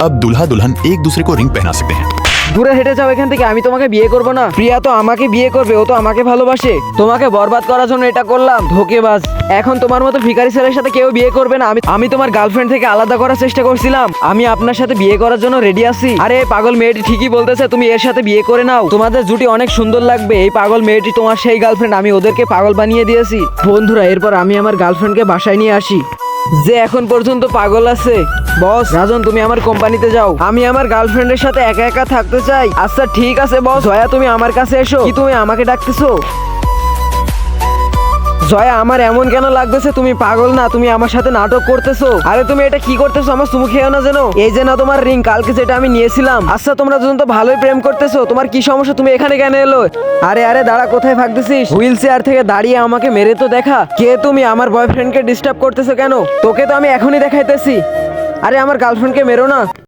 अब दूल्हा दुल्हन एक दूसरे को रिंग पहना सकते हैं। দূরে হেঁটে যাও এখান থেকে, আমি তোমাকে বিয়ে করব না। প্রিয়া তো আমাকে বিয়ে করবে, ও তো আমাকে ভালোবাসে। তোমাকে বরবাদ করার জন্য এটা করলাম, ধোঁকেবাজ। এখন তোমার মতো ভিখারি ছেলের সাথে কেউ বিয়ে করবে না। আমি তোমার গার্লফ্রেন্ড থেকে আলাদা করার চেষ্টা করছিলাম। আমি আপনার সাথে বিয়ে করার জন্য রেডি আছি। আরে এই পাগল মেয়েটি ঠিকই বলতেছে, তুমি এর সাথে বিয়ে করে নাও, তোমাদের জুটি অনেক সুন্দর লাগবে। এই পাগল মেয়েটি তোমার সেই গার্লফ্রেন্ড, আমি ওদেরকে পাগল বানিয়ে দিয়েছি। বন্ধুরা, এরপর আমি আমার গার্লফ্রেন্ডকে বাসায় নিয়ে আসি, যে এখন পর্যন্ত পাগল আছে। বস রাজন, তুমি আমার কোম্পানিতে যাও, আমি আমার গার্লফ্রেন্ডের সাথে একা একা থাকতে চাই। আচ্ছা ঠিক আছে বস। জয়া, তুমি আমার কাছে এসো। কি তুমি আমাকে ডাকতেছো? জয়া, আমার এমন কেন লাগতেছে? তুমি পাগল না? তুমি আমার সাথে নাটক করতেছো? আরে তুমি এটা কি করতেছো? আমার চুমু খেয়েও না যেন। এই যে না তোমার রিং, কালকে যেটা আমি নিয়েছিলাম। আচ্ছা তোমরা দুজন তো ভালোই প্রেম করতেছো, তোমার কি সমস্যা? তুমি এখানে কেন এলো? আরে আরে দাঁড়া, কোথায় ভাগতেছিস? হুইল চেয়ার থেকে দাঁড়িয়ে আমাকে মেরে তো দেখা। কে তুমি? আমার বয়ফ্রেন্ডকে ডিস্টার্ব করতেছো কেন? তোকে তো আমি এখনই দেখাইতেছি। আরে আমার গার্লফ্রেন্ডকে মেরো না।